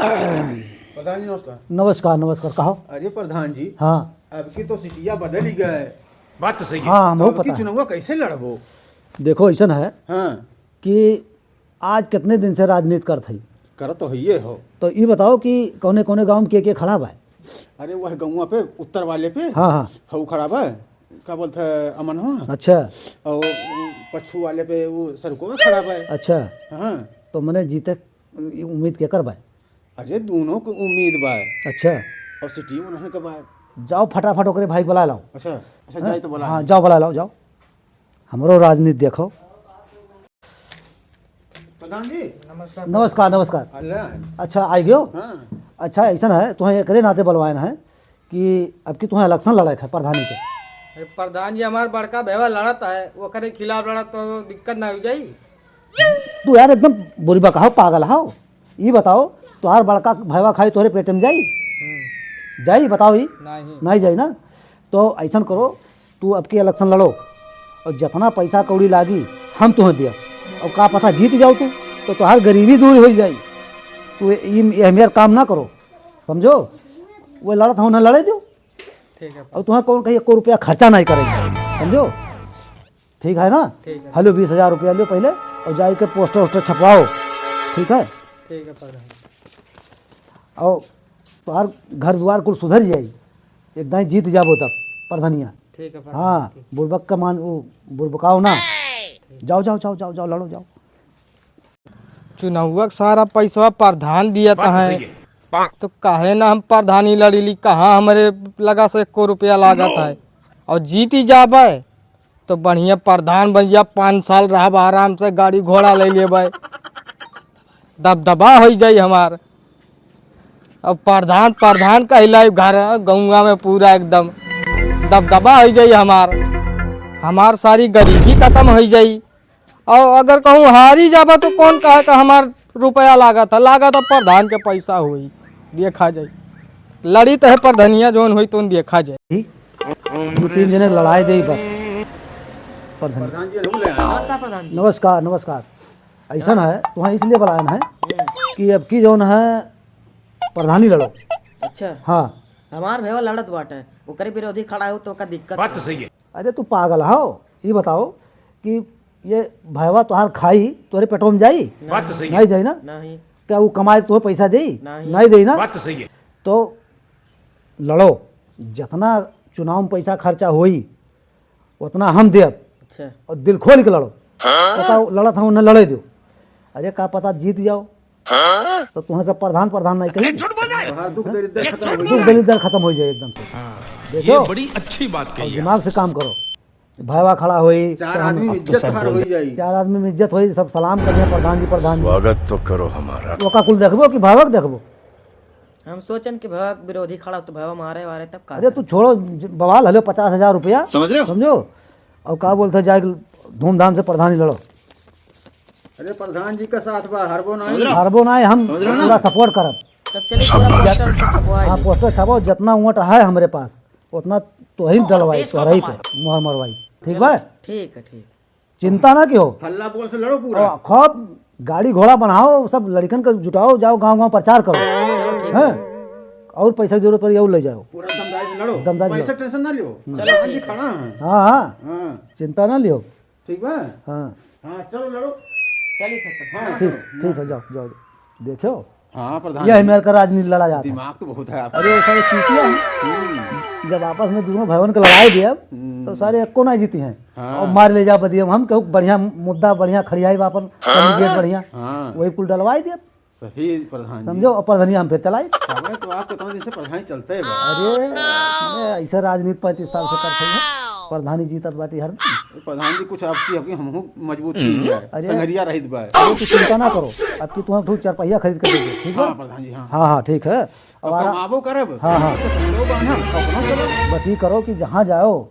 प्रधान जी नमस्कार। नमस्कार नमस्कार। कहो। अरे प्रधान जी, हाँ अब की तो सिटिया बदल ही गए। बात तो सही है। हाँ तो हमको अब की पता है। चुनाव कैसे लड़बो? देखो ऐसा है हाँ, कि आज कितने दिन से राजनीति करत हई, कर तो ये हो। तो ये बताओ कि कौने कौने गांव में के खड़ा बा। अरे वह गौवा पे उत्तर वाले पे हाँ हाँ हऊ खड़ा बा, क्या बोलते है, अमन हो। अच्छा और पछू वाले पे वो सड़कों में खड़ा बा। अच्छा। हाँ, तो मैंने जीते उम्मीद के कर बा। अरे दोनों को उम्मीद बा अच्छा और सिटी उन्हें कब आए। जाओ फटाफट ओकरे भाई बुला लाओ। अच्छा अच्छा, जाए तो बोला। हाँ जाओ बुला लाओ जाओ। हमरो राजनीति देखो। प्रधान जी नमस्कार। नमस्कार नमस्कार। अल्लाह। अच्छा आई गयो। हाँ, अच्छा ऐसा है तुम्हें एकरे नाते बुलवाना है कि अब की तुम्हें इलेक्शन लड़े है प्रधानी के। अरे प्रधान जी हमार बड़का भैया लड़त है, वो करे खिलाफ लड़त तो दिक्कत ना हो जाई। तू यार एकदम बुरी बा कहो, पागल हो। ये बताओ तुम्हार बड़का भैया खाई तोहरे पेट में जाई? जाई बताओ ही नहीं नहीं जाई ना। तो ऐसा करो, तू अब की इलेक्शन लड़ो और जितना पैसा कौड़ी लागी हम तुम्हें दिया, और का पता जीत जाओ तू तो तुम्हार गरीबी दूर हो जाई। तू ये मेरा काम ना करो, समझो। वो लड़त हो ना लड़े दो, ठीक है और तुम्हें कौन कहीं 1 रुपया खर्चा नहीं करेंगे, समझो। ठीक है ना? ठीक है। हेलो 20,000 रुपया लो पहले और जाए के पोस्टर वोस्टर छपवाओ, ठीक है? ठीक है प्रधान। और तुम्हार घर द्वार कुल सुधर जाई, एकदम जीत जाबो तब प्रधानिया। ठीक है प्रधान। हाँ बुरबक का मान वो बुरबकाओ ना। जाओ जाओ जाओ जाओ जाओ लड़ो जाओ। चुनाव सारा पैसा प्रधान दिया बात तो है, सही है। तो काहे ना हम प्रधानी लड़ीली, कहाँ हमारे लगा से 1 रुपया लागत है, और जीती जाबे तो बढ़िया प्रधान भैया 5 साल रहब आराम से, गाड़ी घोड़ा ले लेबै, दबदबा हो जाई हमार। अब प्रधान प्रधान कहलाई घर गौवा में पूरा एकदम दबदबा हो जाई हमार सारी गरीबी खत्म हो जाई। और अगर कहूँ हारी जाबा तो कौन कहे का हमार रुपया लागत है प्रधान के पैसा हुई देखा जाए। लड़ी तो है प्रधानिया जोन हुई तो देखा जाए। ठीक 2-3 जने लड़ाई दे बस प्रधानी। प्रधान जी हम ले आए। नमस्कार नमस्कार। ऐसा है तुम्हें इसलिए बुलाना है कि अब की जोन है प्रधानी लड़ो। अच्छा हाँ हमार भैया लड़त बाटे, ओकरे विरोधी खड़ा हो तो का दिक्कत बात तो सही है। अरे तू पागल हो। ये बताओ कि ये भैया तुहार खाई तोरे पेटों में जाई? बात तो सही है। नहीं जाई ना। नहीं। क्या वो कमाए तो पैसा दे? नहीं। नहीं दे ना। बात तो सही है। तो लड़ो, जितना चुनाव में पैसा खर्चा होई उतना हम देब, अच्छा और दिल खोल के लड़ो। पता लड़त हम न लड़े दो। अरे का पता जीत जाओ तो तुम्हें सब प्रधान प्रधान नहीं कहेंगे। बाहर दुख दरिद्र खत्म हो दुख दलिदर खत्म हो जाए एकदम से। ये देखो बड़ी अच्छी बात और कही है। दिमाग से काम करो। भैया खड़ा होई, 4 आदमी इज्जत हार हो जाई। 4 आदमी में इज्जत होई, सब सलाम करिए प्रधान जी प्रधान जी। स्वागत तो करो हमारा। ओका कुल देखबो कि भावक देखबो? हम सोचन कि भैया विरोधी खड़ा हो तो भैया मारे वारे तब का। अरे तू छोड़ो बवाल हलो 50,000 रुपया, समझ रहे हो? समझो। और का बोलते जाए धूमधाम से प्रधानी लड़ो। अरे प्रधान जी का साथ बा, हरबो नहीं। हारबो ना, हम पूरा सपोर्ट करब। तब चलिए पूरा पोस्टर छपवाई। हाँ पोस्टर छापो, जितना ऊँट है हमारे पास उतना तो ही डलवाई, तो ही पे मोहर मरवाई, ठीक है? ठीक है ठीक। चिंता ना क्यों। हल्ला बोल से लड़ो पूरा। और खूब गाड़ी घोड़ा बनाओ, सब लड़कन का जुटाओ, जाओ गांव गांव प्रचार करो, हैं? और पैसा की जरूरत पड़ी और ले जाओ। पूरा दमदारी से लड़ो। दमदारी पैसा टेंशन ना लियो। प्रधान जी खड़ा है। हाँ हाँ हाँ चिंता ना लियो। ठीक बा। हाँ हाँ चलो लड़ो। चलिए तब हाँ ठीक ठीक है, जाओ जाओ देखो। हाँ प्रधान यह जी, मेरे का राजनीति लड़ा जाता है। दिमाग तो बहुत है आपका। अरे वो सारे चीटियाँ हैं, जब आपस में दोनों भाई बहन को लड़ाई दिया तो सारे एको ना जीती हैं। हाँ। और मार ले जा बदिए हम कहूँ बढ़िया मुद्दा बढ़िया खड़ियाई बापन कैंडिडेट बढ़िया, हाँ वही कुल डलवाई दिया, सही प्रधान जी। समझो। और प्रधानिया हम फिर चलाई। अबे तो आप कितना दिन से प्रधान चलते हैं बा। अरे मैंने ऐसा राजनीति 35 साल से करते हैं, प्रधानी जीतत बाटी हर। प्रधान जी कुछ आपकी हमहू मजबूत की है, अरे। संगरिया रहित बा। अरे तू चिंता ना करो, अब की तुम्हें खूब 4 पहिया खरीद कर देंगे, ठीक है? हाँ प्रधान जी हाँ। हाँ हाँ ठीक है। अब और कमाबो करब। हाँ, हाँ। तो संगरो बाना, अपना चलो। बस ये करो कि जहाँ जाओ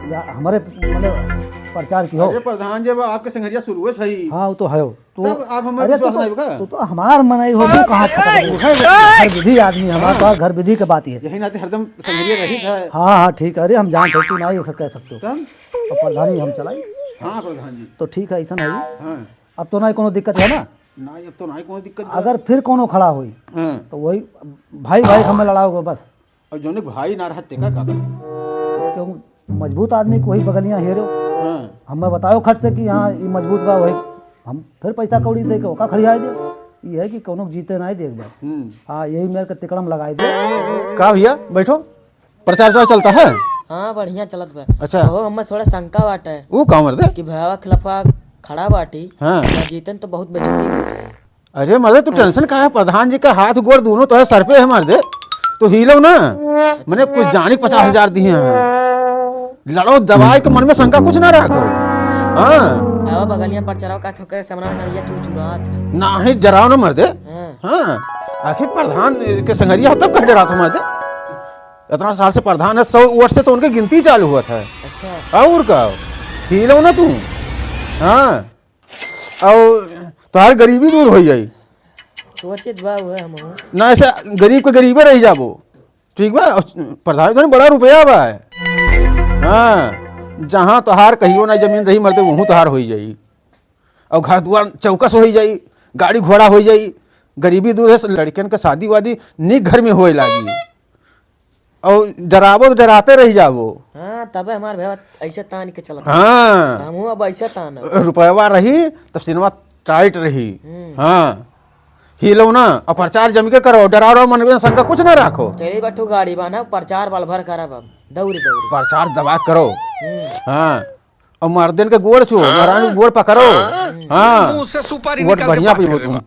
या हमारे मतलब प्रचार की हो। अरे प्रधान जी अब आपके संगरिया शुरू है सही। हाँ वो तो है हो। तो तब आप हमारे अरे विश्वास नहीं होगा? तो हमार मनाई हो, तू कहाँ छपा घर विधि आदमी, हमारा तो घर विधि की बात ही है। यही नाते हरदम संगरिया रहित है। हाँ हाँ ठीक है। अरे हम जानते हो, तू ना ये सब कह सकते हो। तब और प्रधानी हम चलाई हाँ प्रधान जी तो ठीक है, ऐसा नहीं। हाँ। अब तो ना कोनो दिक्कत है ना? ना अब तो नहीं कोई दिक्कत अगर फिर कोनो खड़ा हुई हाँ तो वही भाई भाई हमें लड़ाओगे बस। और जोने भाई ना रहते का काका क्यों मजबूत आदमी को वही बगलियाँ हेरो हाँ हमें बताओ खट से कि हाँ ये मजबूत बा वही हम फिर पैसा कौड़ी दे के ओका खड़िया दे। ये है कि कोनो जीते नहीं देख जाए। हाँ यही मेरे को तिकड़म लगाए दे। का भैया बैठो प्रचार वचार चलता है। हाँ बढ़िया चलत बा। अच्छा। हो हमें थोड़ा शंका बाटे वो का मर्दे कि भैया खिलाफा खड़ा बाटी हाँ ना जीतन तो बहुत बेइज्जती हो जाए। अरे मर्दे तू टेंशन का है प्रधान जी का हाथ गोड़ दोनों तो है सर पे है मर्दे तो हिलो ना मैंने कुछ जानी 50,000 दिए हैं लड़ो दवाई के मन में शंका कुछ ना रखो। हाँ भैया बगलिया पर चढ़ाव का ठोकर सामना नड़िया चुरचुरात। ना ही डराओ ना मर्दे। हाँ हाँ आखिर प्रधान के संगरिया हो तब कह डरा था मर्दे। इतना साल से प्रधान है 100 वर्ष से तो उनकी गिनती चालू हुआ था। अच्छा और का हिलो ना तू। हाँ और तुम्हारी गरीबी दूर हो जाई सोचित बा हुआ हम ना ऐसे गरीब के गरीबे रह जाबो ठीक बा। और प्रधान तो बड़ा रुपया बा हाँ जहाँ तोहार कहियो ना जमीन रही मरते वहूँ तोहार हो जाई और घर दुआर चौकस हो जाई गाड़ी घोड़ा हो जाई गरीबी दूर है लड़कियन के शादी वादी निक घर में होए लागी और डराबो तो डराते रह जाबो। हाँ तबे हमार भैया ऐसे तान के चलत। हाँ हमहू अब ऐसे तान रुपया रही तब सिनेमा टाइट रही। हाँ हिलो ना और प्रचार जम के करो डराओ मन में शंका कुछ ना रखो। चली बैठो गाड़ी बाना प्रचार बल भर करब अब दौड़ी दौड़ी प्रचार दबा करो। हाँ और मर्दन के गोड़ छो महाराज गोड़ पकड़ो। हाँ मुंह से सुपारी वोट निकाल के बढ़िया बात पे हो कर रहे तुम बा।